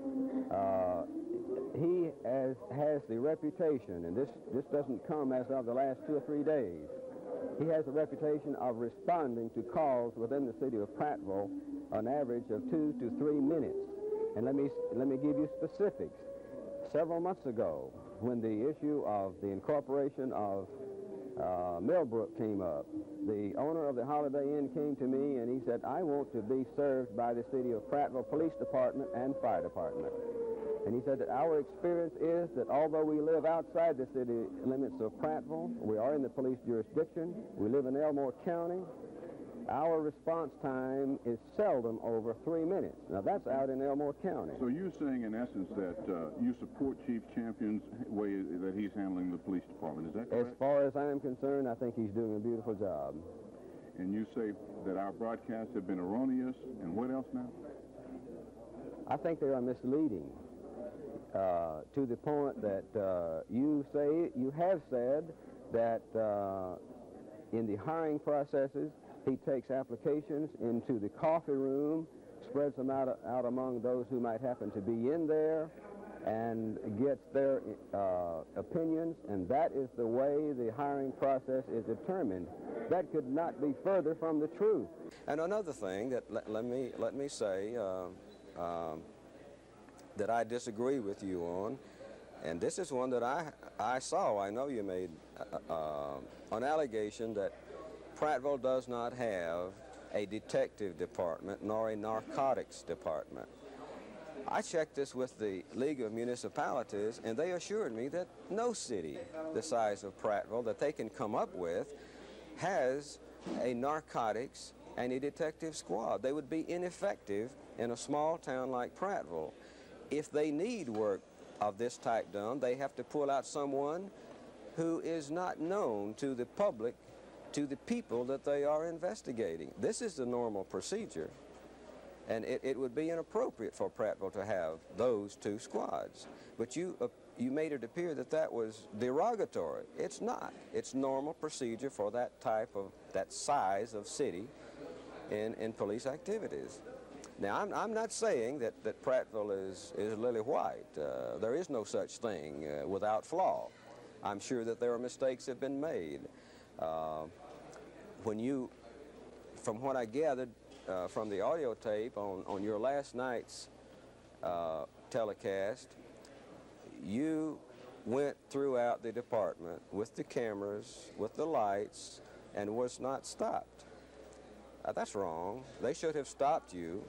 He has the reputation, and this doesn't come as of the last 2 or 3 days. He has a reputation of responding to calls within the city of Prattville an average of 2 to 3 minutes. And let me give you specifics. Several months ago, when the issue of the incorporation of Millbrook came up, the owner of the Holiday Inn came to me and he said, I want to be served by the city of Prattville Police Department and Fire Department. And he said that our experience is that although we live outside the city limits of Prattville, we are in the police jurisdiction, we live in Elmore County, our response time is seldom over 3 minutes. Now that's out in Elmore County. So you're saying in essence that you support Chief Champion's way that he's handling the police department, is that correct? As far as I am concerned, I think he's doing a beautiful job. And you say that our broadcasts have been erroneous, and what else now? I think they are misleading. To the point that you have said that in the hiring processes, he takes applications into the coffee room, spreads them out among those who might happen to be in there, and gets their opinions, and that is the way the hiring process is determined. That could not be further from the truth. And another thing that let me say that I disagree with you on, and this is one that I saw. I know you made an allegation that Prattville does not have a detective department nor a narcotics department. I checked this with the League of Municipalities, and they assured me that no city the size of Prattville that they can come up with has a narcotics and a detective squad. They would be ineffective in a small town like Prattville. If they need work of this type done, they have to pull out someone who is not known to the public, to the people that they are investigating. This is the normal procedure, and it would be inappropriate for Prattville to have those two squads. But you made it appear that that was derogatory. It's not. It's normal procedure for that size of city in police activities. Now, I'm not saying that Prattville is lily white. There is no such thing without flaw. I'm sure that there are mistakes that have been made. From what I gathered from the audio tape on your last night's telecast, you went throughout the department with the cameras, with the lights, and was not stopped. That's wrong. They should have stopped you,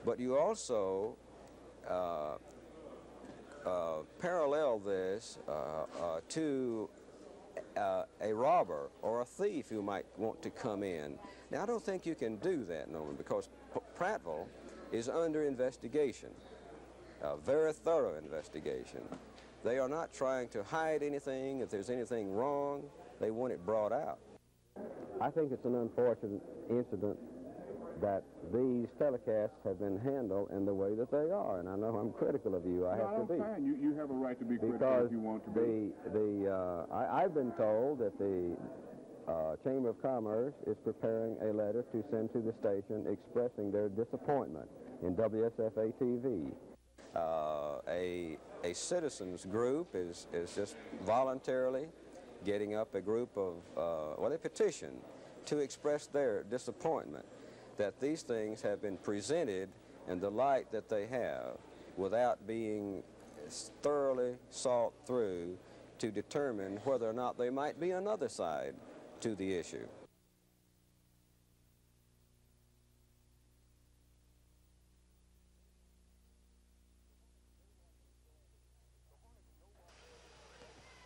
but you also parallel this to a robber or a thief who might want to come in. Now, I don't think you can do that, Norman, because Prattville is under investigation, a very thorough investigation. They are not trying to hide anything. If there's anything wrong, they want it brought out. I think it's an unfortunate incident that these telecasts have been handled in the way that they are, and I know I'm critical of you. I have to be. Fine. You have a right to be critical if you want to be. I've been told that the Chamber of Commerce is preparing a letter to send to the station expressing their disappointment in WSFA TV. A citizens group is just voluntarily getting up a group of, well, a petition to express their disappointment that these things have been presented in the light that they have without being thoroughly sought through to determine whether or not there might be another side to the issue.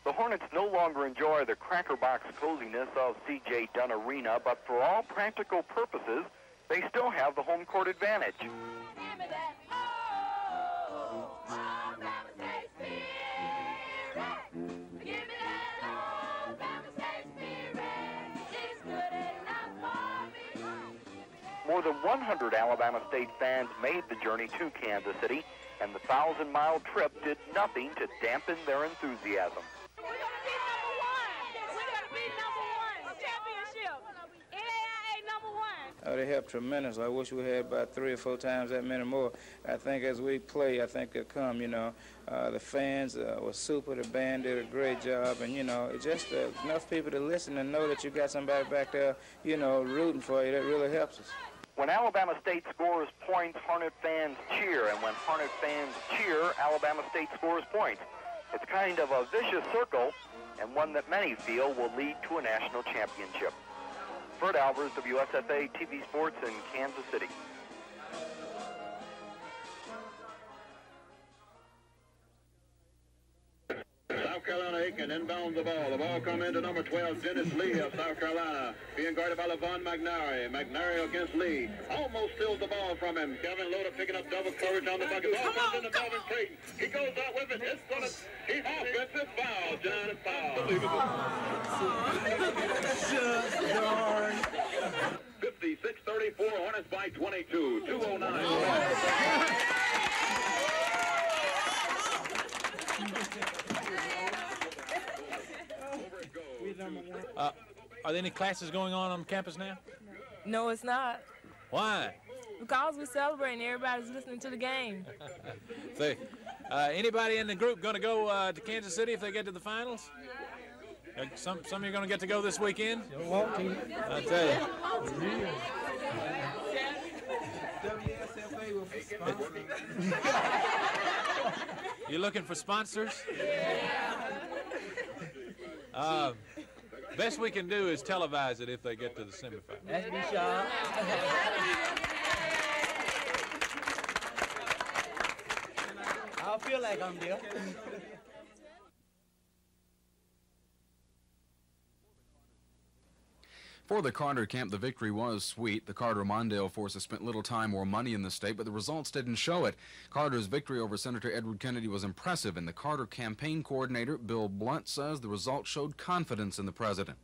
The Hornets no longer enjoy the cracker box coziness of C.J. Dunn Arena, but for all practical purposes, they still have the home court advantage. More than 100 Alabama State fans made the journey to Kansas City, and the 1,000-mile trip did nothing to dampen their enthusiasm. They help tremendous. I wish we had about 3 or 4 times that many more. I think as we play, I think they'll come, you know. The fans were super. The band did a great job. And, you know, it's just enough people to listen and know that you got somebody back there, you know, rooting for you. That really helps us. When Alabama State scores points, Hornet fans cheer. And when Hornet fans cheer, Alabama State scores points. It's kind of a vicious circle, and one that many feel will lead to a national championship. Bert Alvarez, WSFA TV Sports in Kansas City. South Carolina Aiken inbounds the ball. The ball come into number 12, Dennis Lee of South Carolina, being guarded by LaVon McNary. McNary against Lee. Almost steals the ball from him. Kevin Loader picking up double coverage on the bucket. Ball comes into Melvin Creighton. He goes out with it. It's going to be offensive foul. John, it's unbelievable. 56-34, Hornets by 22. 2:09. Are there any classes going on campus now? No, it's not. Why? Because we're celebrating. Everybody's listening to the game. See, anybody in the group going to go to Kansas City if they get to the finals? Some of you are going to get to go this weekend? I tell you. You looking for sponsors? Best we can do is televise it if they get to the semifinals. That's be sharp. I feel like I'm there. For the Carter camp, the victory was sweet. The Carter-Mondale forces spent little time or money in the state, but the results didn't show it. Carter's victory over Senator Edward Kennedy was impressive, and the Carter campaign coordinator, Bill Blunt, says the results showed confidence in the president.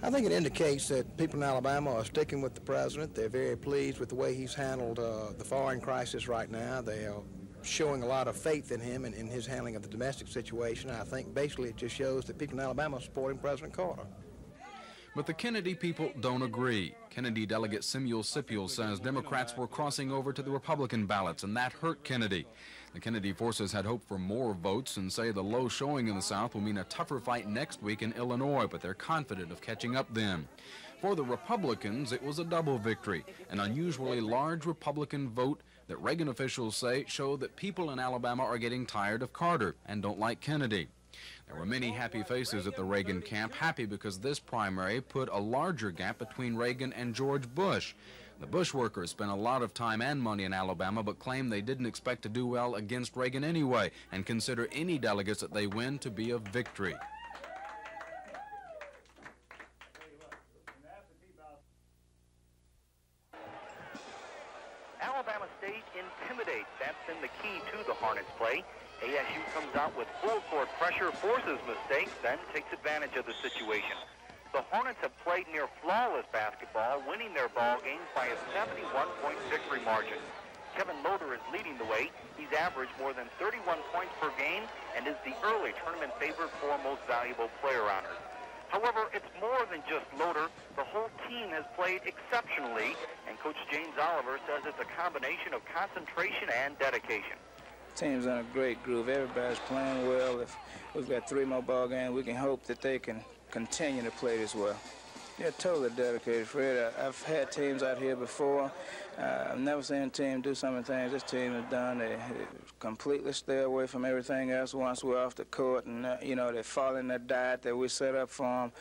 I think it indicates that people in Alabama are sticking with the president. They're very pleased with the way he's handled the foreign crisis right now. They are showing a lot of faith in him and in his handling of the domestic situation. I think basically it just shows that people in Alabama are supporting President Carter. But the Kennedy people don't agree. Kennedy delegate Samuel Sipiel says Democrats were crossing over to the Republican ballots, and that hurt Kennedy. The Kennedy forces had hoped for more votes and say the low showing in the South will mean a tougher fight next week in Illinois, but they're confident of catching up then. For the Republicans, it was a double victory, an unusually large Republican vote that Reagan officials say show that people in Alabama are getting tired of Carter and don't like Kennedy. There were many happy faces at the Reagan camp, happy because this primary put a larger gap between Reagan and George Bush. The Bush workers spent a lot of time and money in Alabama, but claim they didn't expect to do well against Reagan anyway, and consider any delegates that they win to be a victory. Alabama State intimidate. That's been the key to the Hornets play. ASU comes out with full court pressure, forces mistakes, then takes advantage of the situation. The Hornets have played near flawless basketball, winning their ball games by a 71-point victory margin. Kevin Loader is leading the way. He's averaged more than 31 points per game and is the early tournament favorite for most valuable player honors. However, it's more than just Loader. The whole team has played exceptionally, and Coach James Oliver says it's a combination of concentration and dedication. Team's in a great groove. Everybody's playing well. If we've got 3 more ball games, we can hope that they can continue to play this well. They're totally dedicated, Fred. I've had teams out here before. I've never seen a team do some of the things this team has done. They completely stay away from everything else once we're off the court, and you know, they're following the diet that we set up for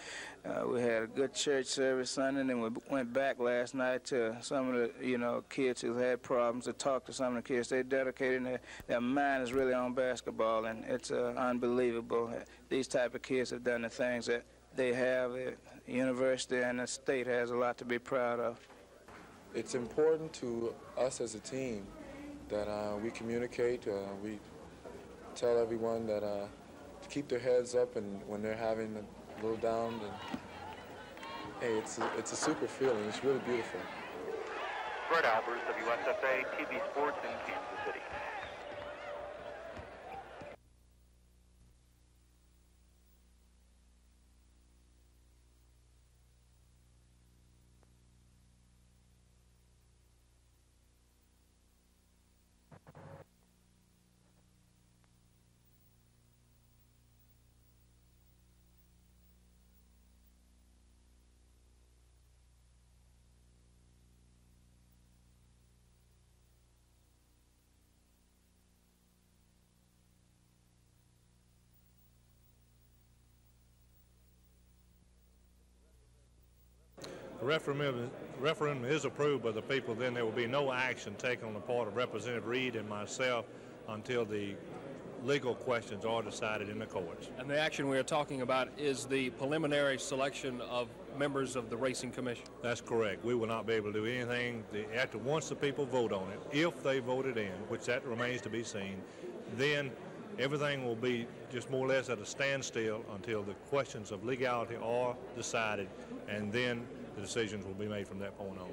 them. We had a good church service Sunday, and we went back last night to some of the kids who had problems to talk to some of the kids. They're dedicated, and their mind is really on basketball, and it's unbelievable. These type of kids have done the things that they have. The university and the state has a lot to be proud of. It's important to us as a team that we communicate. We tell everyone that to keep their heads up, and when they're having a little down, and hey, it's a super feeling. It's really beautiful. Fred Albers, WSFA TV Sports in Kansas City. The referendum is approved by the people, then there will be no action taken on the part of Representative Reed and myself until the legal questions are decided in the courts. And the action we are talking about is the preliminary selection of members of the Racing Commission? That's correct. We will not be able to do anything once the people vote on it. If they voted in, which that remains to be seen, then everything will be just more or less at a standstill until the questions of legality are decided, and then the decisions will be made from that point on.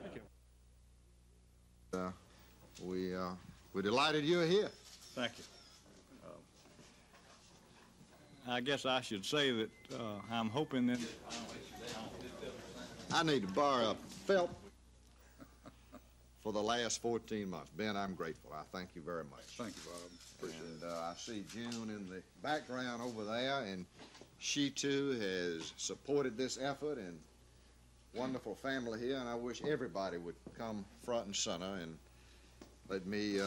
Thank you. We're delighted you're here. Thank you. I guess I should say that I'm hoping that I need to borrow a felt for the last 14 months. Ben, I'm grateful. I thank you very much. Thank you, Bob. Appreciate it. I see June in the background over there, and she too has supported this effort, and wonderful family here, and I wish everybody would come front and center, and let me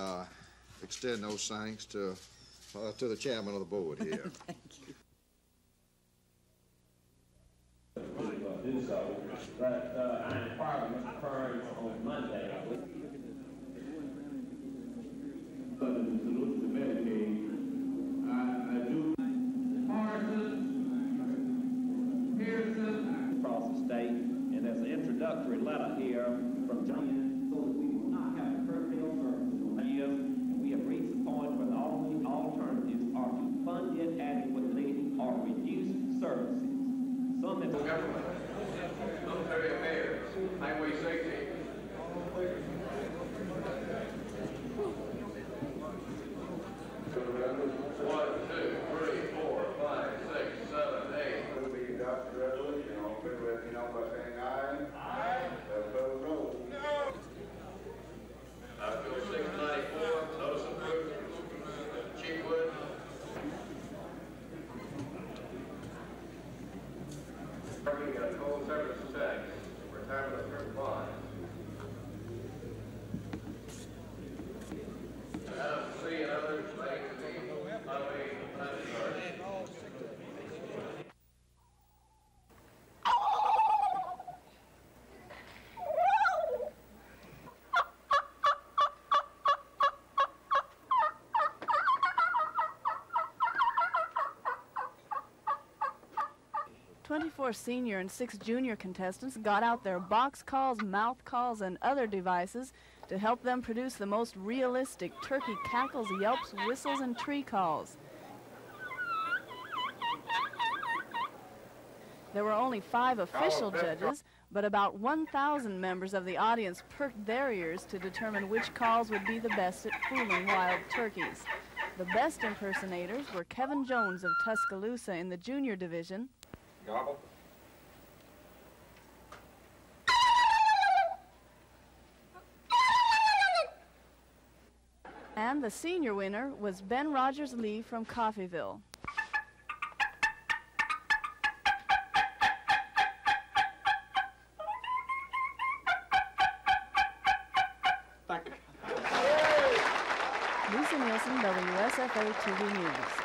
extend those thanks to the chairman of the board here. Thank you. Do so, but I inquired with Mr. Kearns on Monday. Across the state, and there's an introductory letter here from John, so that we will not have to curtail services for years, and we have reached the point where the only alternatives are to fund it adequately or reduce services. Some government, military affairs, highway safety. '24 senior and 6 junior contestants got out their box calls, mouth calls, and other devices to help them produce the most realistic turkey cackles, yelps, whistles, and tree calls. There were only 5 official judges, but about 1,000 members of the audience perked their ears to determine which calls would be the best at fooling wild turkeys. The best impersonators were Kevin Jones of Tuscaloosa in the junior division, Gobble. and the senior winner was Ben Rogers Lee from Coffeyville. Lisa Nielsen, WSFA TV News.